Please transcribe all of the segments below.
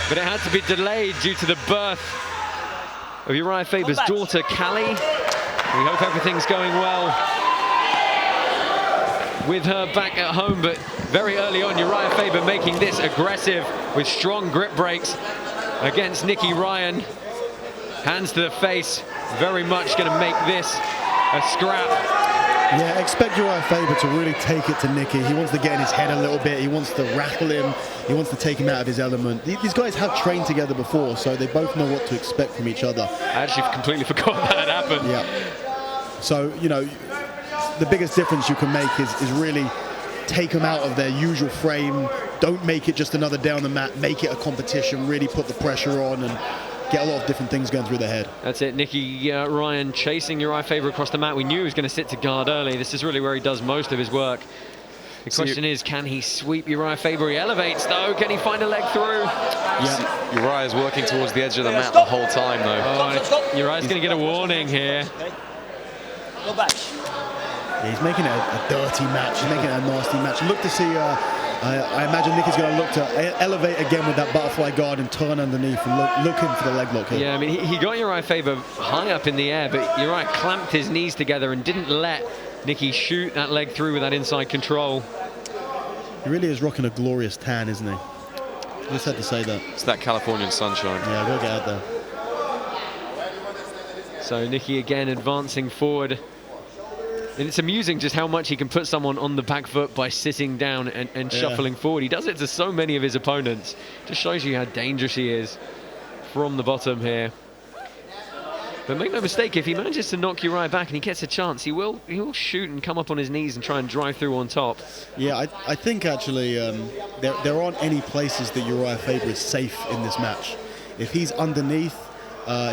but it had to be delayed due to the birth of Urijah Faber's daughter, Callie. We hope everything's going well with her back at home, but very early on, Urijah Faber making this aggressive with strong grip breaks against Nicky Ryan. Hands to the face, very much going to make this a scrap. Yeah, expect Urijah Faber to really take it to Nicky. He wants to get in his head a little bit. He wants to rattle him. He wants to take him out of his element. These guys have trained together before, so they both know what to expect from each other. I actually completely forgot that happened. Yeah. So, you know, the biggest difference you can make is really take them out of their usual frame. Don't make it just another day on the mat. Make it a competition. Really put the pressure on and get a lot of different things going through their head. That's it. Nicky Ryan chasing Urijah Faber across the mat. We knew he was going to sit to guard early. This is really where he does most of his work. The question is, can he sweep Urijah Faber? He elevates, though. Can he find a leg through? Yeah. Urijah's working towards the edge of the mat the whole time, though. Oh, Urijah's going to get a warning here. Go back. Yeah, he's making it a dirty match. He's making it a nasty match. Look to see... I imagine Nicky's going to look to elevate again with that butterfly guard and turn underneath and looking for the leg lock here. Yeah, I mean, he got Urijah Faber high up in the air, but Urijah clamped his knees together and didn't let Nicky shoot that leg through with that inside control. He really is rocking a glorious tan, isn't he? Just had to say that. It's that Californian sunshine. Yeah, we'll get out there. So Nicky again advancing forward. And it's amusing just how much he can put someone on the back foot by sitting down and shuffling forward. He does it to so many of his opponents. Just shows you how dangerous he is from the bottom here. But make no mistake, if he manages to knock Urijah back and he gets a chance, he will shoot and come up on his knees and try and drive through on top. Yeah, I think actually there aren't any places that Urijah Faber is safe in this match. If he's underneath,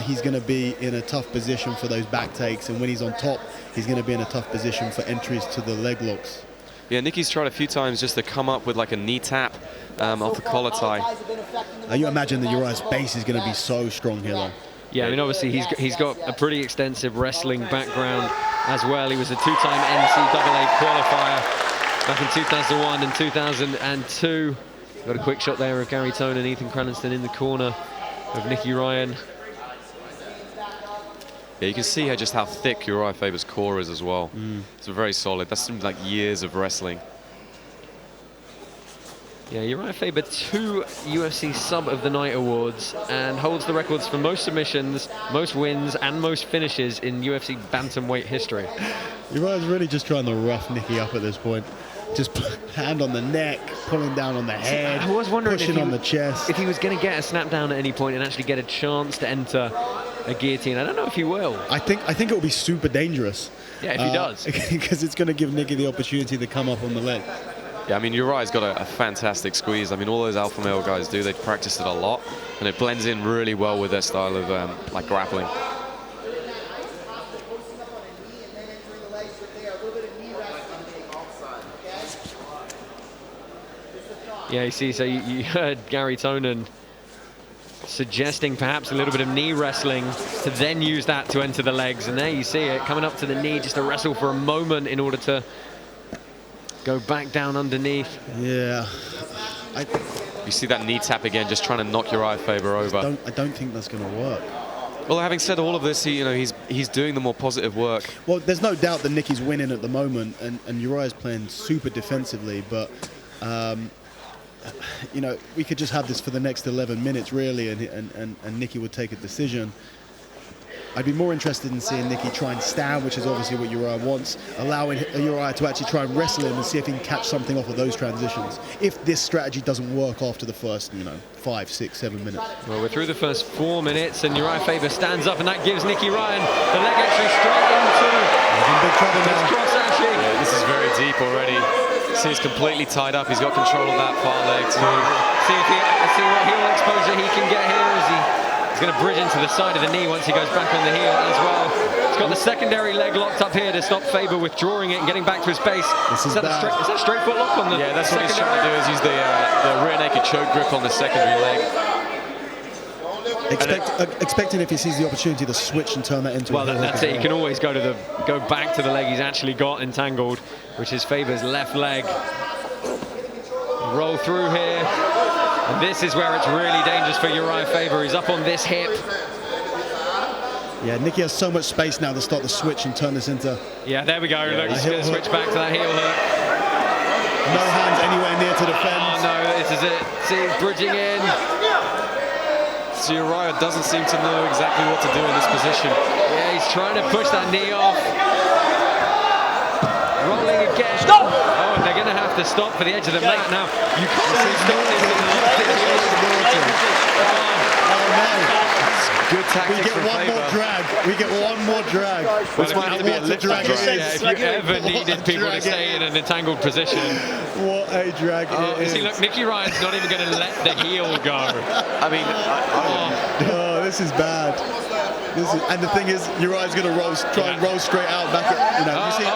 he's going to be in a tough position for those back takes, and when he's on top, he's going to be in a tough position for entries to the leg locks. Yeah, Nicky's tried a few times just to come up with like a knee tap off the collar tie. You imagine that Urijah's base is going to be so strong here, though. Yeah, I mean, obviously he's got a pretty extensive wrestling background as well. He was a two-time NCAA qualifier back in 2001 and 2002. Got a quick shot there of Gary Tone and Ethan Cranston in the corner of Nicky Ryan. Yeah, you can see here just how thick Urijah Faber's core is as well. It's very solid. That's like years of wrestling. Yeah, Urijah Faber 2 UFC Sub of the Night awards and holds the records for most submissions, most wins, and most finishes in UFC bantamweight history. Urijah's really just trying to rough Nicky up at this point. Just hand on the neck, pulling down on the head, I was wondering pushing on the chest. If he was going to get a snap down at any point and actually get a chance to enter a guillotine. I don't know if he will. I think it will be super dangerous. Yeah, if he does. Because it's going to give Nicky the opportunity to come up on the leg. Yeah, I mean, Urijah's got a fantastic squeeze. I mean, all those alpha male guys do. They practice it a lot, and it blends in really well with their style of like grappling. Yeah, you see, so you heard Gary Tonin suggesting perhaps a little bit of knee wrestling to then use that to enter the legs. And there you see it, coming up to the knee just to wrestle for a moment in order to go back down underneath. Yeah. You see that knee tap again, just trying to knock Urijah Faber over. I don't think that's going to work. Well, having said all of this, he's doing the more positive work. Well, there's no doubt that Nicky's winning at the moment, and Urijah's playing super defensively, but you know, we could just have this for the next 11 minutes, really, and Nicky would take a decision. I'd be more interested in seeing Nicky try and stand, which is obviously what Urijah wants, allowing Urijah to actually try and wrestle him and see if he can catch something off of those transitions. If this strategy doesn't work after the first, 5, 6, 7 minutes. Well, we're through the first 4 minutes, and Urijah Faber stands up, and that gives Nicky Ryan the leg entry straight into big trouble now. cross action. Yeah, this is very deep already. See, he's completely tied up. He's got control of that far leg too. See what heel exposure he can get here as he's going to bridge into the side of the knee once he goes back on the heel as well. He's got the secondary leg locked up here to stop Faber withdrawing it and getting back to his base. Is that a straight foot lock on the Yeah, that's what he's trying to do, is use the rear naked choke grip on the secondary leg. Expecting if he sees the opportunity to switch and turn that into a heel hook. That's it. He can always go back to the leg he's actually got entangled, which is Faber's left leg. Roll through here. And this is where it's really dangerous for Urijah Faber. He's up on this hip. Yeah, Nicky has so much space now to start the switch and turn this into... Yeah, there we go. Yeah, Look, he's going to switch back to that heel hook. No hands anywhere near to defend. Oh, no, this is it. See, bridging in. So Urijah doesn't seem to know exactly what to do in this position. Yeah, he's trying to push that knee off. Rolling again. Stop! Oh, and they're going to have to stop for the edge of the mat now. You can't really stop this in the last situation. Oh, no. Good tactics We get from one more Faber. drag. We get one more drag. Well, it might have to be a lift drag drag. it is. Yeah, if you ever needed people to stay in an entangled position. What a drag Oh, it is. see, look, Nicky Ryan's not even going to let the heel go. I mean, Oh, this is bad. And the thing is, Uriah's going to try and roll straight out back at, you see.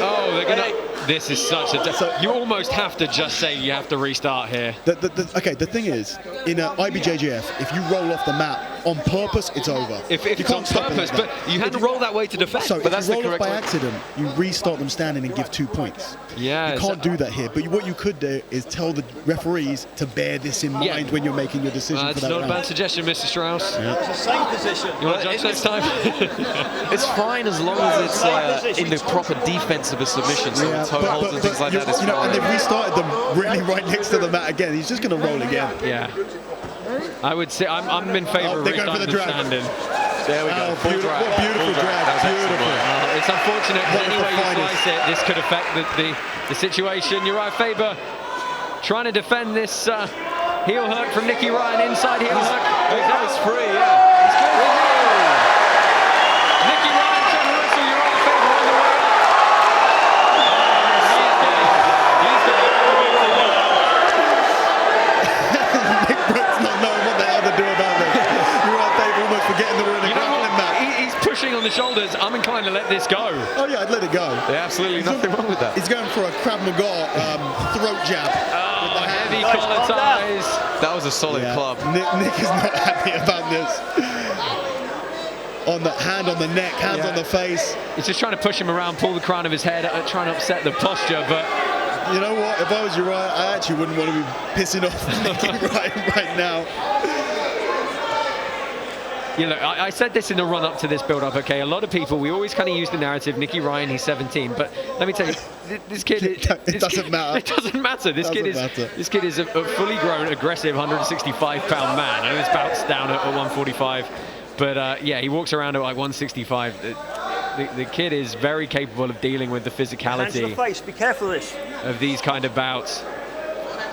Oh, they're going to... This is such a... You almost have to just say you have to restart here. Okay, the thing is, in IBJJF, if you roll off the mat on purpose, it's over. If you it's on can't stop it purpose, like that. but you had to roll that way to defend. So but if that's you the roll off correct by way. accident, you restart them standing and give 2 points. Yeah, you can't do that here. But what you could do is tell the referees to bear this in mind when you're making your decision for That's that not round. a bad suggestion, Mr. Strauss. Yeah. It's the same position. You want to judge next time? it's fine as long as it's in the proper defense of a submission, so Yeah, toe holds and things like that is fine. And they've restarted them really right next to the mat again. He's just going to roll again. Yeah. I would say I'm in favour of they're going for the restarting them drag. standing. There we go. Oh, Full beautiful, drag. what beautiful Full drag. That was excellent Beautiful. work. It's unfortunate because any way you Wonderful slice it, this could affect the situation. Urijah Faber trying to defend this heel hook from Nicky Ryan, inside heel hook. That was free, yeah. Nicky Ryan trying to wrestle Urijah Faber all the way up. He's got it. Nick Brooks not knowing what the hell to do about this. Urijah Faber almost forgetting that we're in a You know grappling what? match. He's pushing on the shoulders. I'm inclined to let this go. Oh yeah, I'd let it go. There's absolutely nothing wrong with that. He's going for a Krav Maga throat jab. Oh, heavy Nice, collar calm down. ties. That was a solid Yeah. club. Nick is not happy about this. On the hand on the neck, hands on the face. He's just trying to push him around, pull the crown of his head, trying to upset the posture, but You know what? If I was Uriah, I actually wouldn't want to be pissing off Nicky Ryan right now. you know, I said this in the run-up to this build-up, okay? A lot of people, we always kind of use the narrative, Nicky Ryan, he's 17, but let me tell you, this kid... It doesn't matter. It doesn't matter. This kid is a fully grown, aggressive 165-pound man. I know his bout's down at 145, but yeah, he walks around at like 165. The kid is very capable of dealing with the Hands to the physicality face. Be careful of this. of these kind of bouts.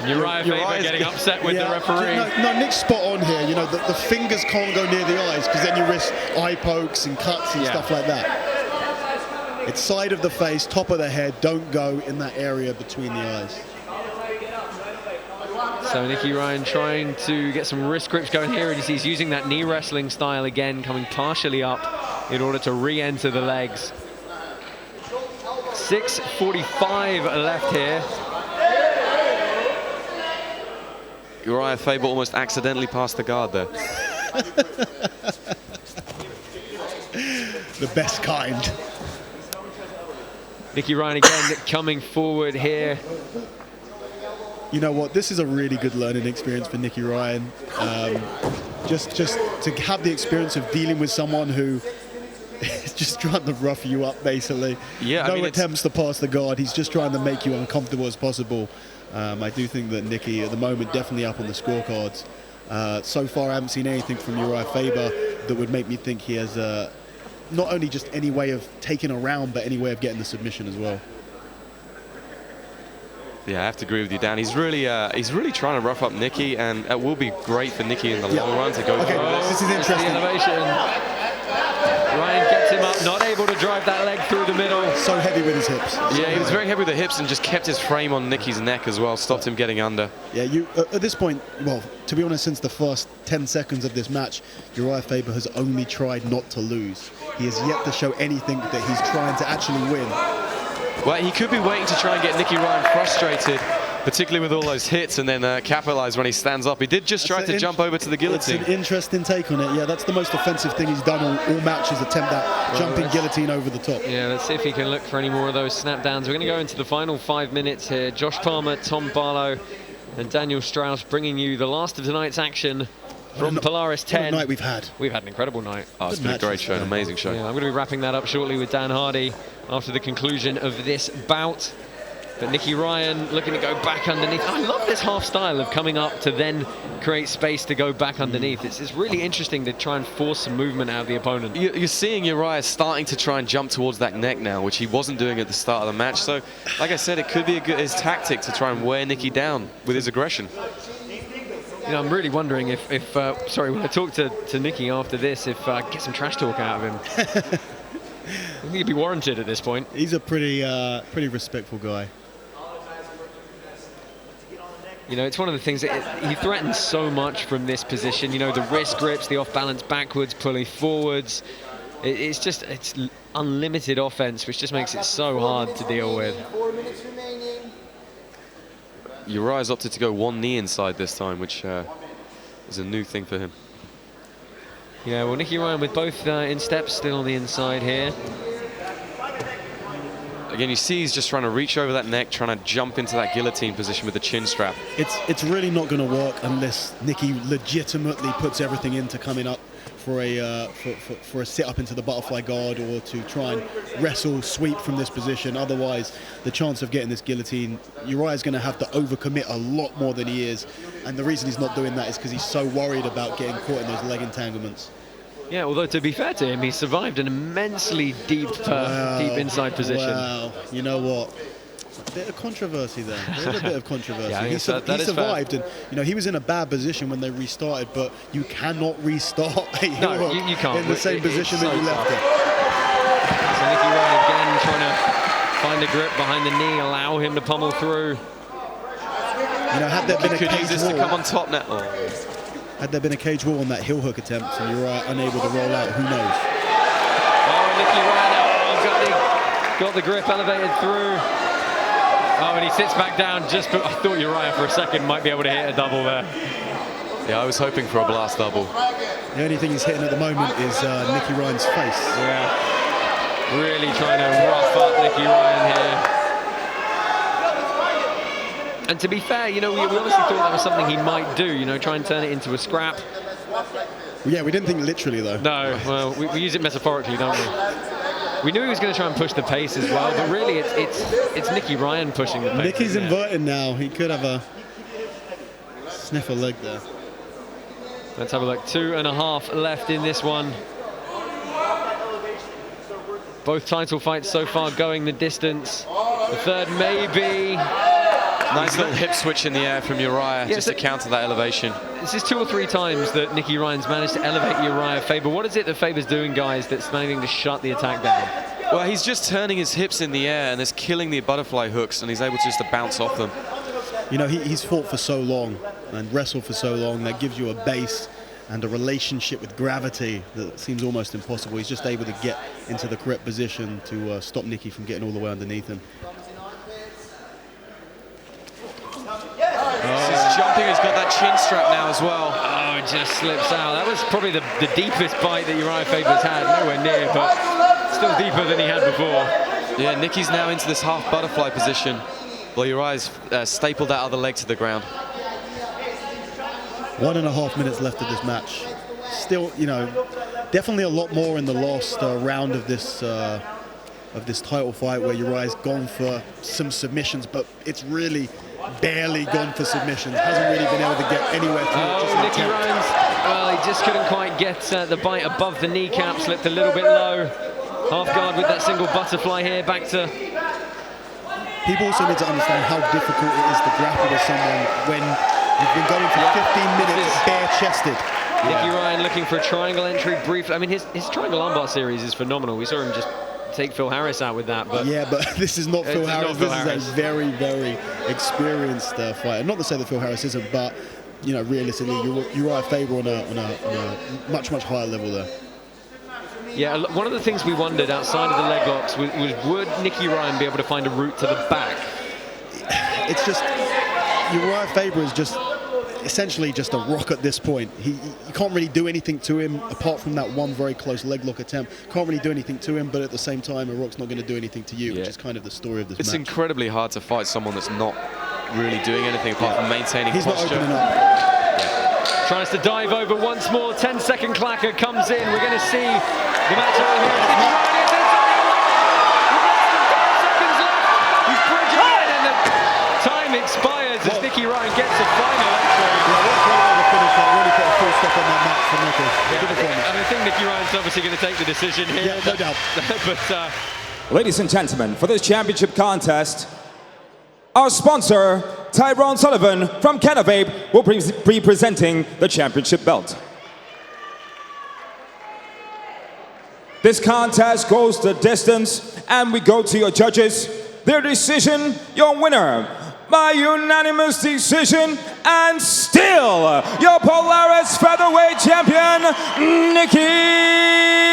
Urijah Faber Uriah's getting upset with the referee. No, Nick's spot on here. You know, the fingers can't go near the eyes because then you risk eye pokes and cuts and stuff like that. It's side of the face, top of the head. Don't go in that area between the eyes. So Nicky Ryan trying to get some wrist grips going here, and he's using that knee wrestling style again, coming partially up in order to re-enter the legs. 6:45 left here. Urijah Faber almost accidentally passed the guard there. The best kind. Nicky Ryan again coming forward here. You know what? This is a really good learning experience for Nicky Ryan. Just to have the experience of dealing with someone who is just trying to rough you up, basically. Yeah, no I mean, attempts to pass the guard. He's just trying to make you uncomfortable as possible. I do think that Nicky, at the moment, definitely up on the scorecards. So far, I haven't seen anything from Urijah Faber that would make me think he has not only just any way of taking a round, but any way of getting the submission as well. Yeah, I have to agree with you, Dan. He's really trying to rough up Nicky, and it will be great for Nicky in the long run to go Okay, through this is The interesting. elevation. Ryan gets him up, not able to drive that leg through the middle. So heavy with his hips. Yeah, he was very heavy with the hips and just kept his frame on Nicky's neck as well, stopped him getting under. Yeah, you at this point, well, to be honest, since the first 10 seconds of this match, Urijah Faber has only tried not to lose. He has yet to show anything that he's trying to actually win. Well, he could be waiting to try and get Nicky Ryan frustrated, particularly with all those hits, and then capitalize when he stands up. He did just try to jump over to the guillotine. It's an interesting take on it. Yeah, that's the most offensive thing he's done all matches, attempt that jumping guillotine over the top. Yeah, let's see if he can look for any more of those snap downs. We're going to go into the final 5 minutes here. Josh Palmer, Tom Barlow, And Daniel Strauss bringing you the last of tonight's action from Polaris 10. What a night we've had. We've had an incredible night. Oh, it's been a great show, an amazing show. Yeah, I'm going to be wrapping that up shortly with Dan Hardy after the conclusion of this bout. But Nicky Ryan looking to go back underneath. I love this half style of coming up to then create space to go back underneath. It's really interesting to try and force some movement out of the opponent. You're seeing Urijah starting to try and jump towards that neck now, which he wasn't doing at the start of the match. So, like I said, it could be his tactic to try and wear Nicky down with his aggression. You know, I'm really wondering if when I talk to Nicky after this, if I get some trash talk out of him. I think he'd be warranted at this point. He's a pretty respectful guy. You know, it's one of the things that he threatens so much from this position. You know, the wrist grips, the off balance backwards, pulling forwards. It's unlimited offense, which just makes it so hard to deal with. Urijah's opted to go one knee inside this time, which is a new thing for him. Yeah, well, Nicky Ryan with both insteps still on the inside here. Again, you see he's just trying to reach over that neck, trying to jump into that guillotine position with the chin strap. It's really not going to work unless Nicky legitimately puts everything into coming up for a sit up into the butterfly guard, or to try and wrestle, sweep from this position. Otherwise, the chance of getting this guillotine, Urijah's going to have to overcommit a lot more than he is. And the reason he's not doing that is because he's so worried about getting caught in those leg entanglements. Yeah, although to be fair to him, he survived an immensely deep inside position. Wow, you know what? A bit of controversy there. There's a bit of controversy. Yeah, he survived, and you know he was in a bad position when they restarted. But you cannot restart a heel hook you can't. in the same position that you left it. So Nicky Ryan again trying to find a grip behind the knee, allow him to pummel through. You know, had there been a cage use this wall, to come on top now. had there been a cage wall on that heel hook attempt, and Urijah unable to roll out, who knows? Oh, Nicky Ryan got the grip elevated through. Oh, and he sits back down. I thought Urijah for a second might be able to hit a double there. Yeah, I was hoping for a blast double. The only thing he's hitting at the moment is Nicky Ryan's face. Yeah, really trying to rough up Nicky Ryan here. And to be fair, you know, we honestly thought that was something he might do, you know, try and turn it into a scrap. Yeah, we didn't think literally, though. No, well, we use it metaphorically, don't we? We knew he was going to try and push the pace as well, but really it's Nicky Ryan pushing the pace. Nicky's inverting now. He could have a sniff a leg there. Let's have a look. 2.5 left in this one. Both title fights so far going the distance. The third maybe. Nice little hip switch in the air from Urijah, just to counter that elevation. This is 2 or 3 times that Nicky Ryan's managed to elevate Urijah Faber. What is it that Faber's doing, guys, that's managing to shut the attack down? Well, he's just turning his hips in the air and is killing the butterfly hooks, and he's able just to bounce off them. You know, he's fought for so long and wrestled for so long. That gives you a base and a relationship with gravity that seems almost impossible. He's just able to get into the correct position to stop Nicky from getting all the way underneath him. His jumping has got that chin strap now as well. Oh, it just slips out. That was probably the deepest bite that Urijah Faber's had. Nowhere near, but still deeper than he had before. Yeah, Nicky's now into this half butterfly position. Well, Urijah's stapled that other leg to the ground. 1.5 minutes left of this match. Still, you know, definitely a lot more in the last round of this title fight, where Urijah's gone for some submissions, but it's really barely gone for submissions. Hasn't really been able to get anywhere through it. Oh, Nicky Ryan's, well, he just couldn't quite get the bite above the kneecap, slipped a little bit low. Half guard with that single butterfly here, back to... People also need to understand how difficult it is to grapple with someone when you've been going for 15 minutes bare-chested. Nicky Ryan looking for a triangle entry briefly. I mean, his triangle armbar series is phenomenal. We saw him just take Phil Harris out with that. But yeah, but this is not Phil Harris. This is a very, very experienced fighter. Not to say that Phil Harris isn't, but you know, realistically, Urijah Faber on a much, much higher level there. Yeah, one of the things we wondered outside of the leg locks was would Nicky Ryan be able to find a route to the back? It's just Urijah Faber is just essentially just a rock at this point. You can't really do anything to him apart from that one very close leg lock attempt. Can't really do anything to him, but at the same time, a rock's not going to do anything to you, which is kind of the story of this match. It's incredibly hard to fight someone that's not really doing anything apart from maintaining He's not posture. opening up. Tries to dive over once more. 10-second clacker comes in. We're going to see the match over here. Nicky Ryan is inside. With less than 5 seconds left. He's bridging in, and the time expires as Nicky Ryan gets a final entry. Really put a full stop on that match for Nicky. Good performance. And I think Nicky Ryan's obviously going to take the decision here. Yeah, no doubt. But Ladies and gentlemen, for this championship contest, our sponsor, Tyrone Sullivan from Canavape, will be presenting the championship belt. This contest goes the distance, and we go to your judges. Their decision, your winner, by unanimous decision, and still your Polaris featherweight champion, Nicky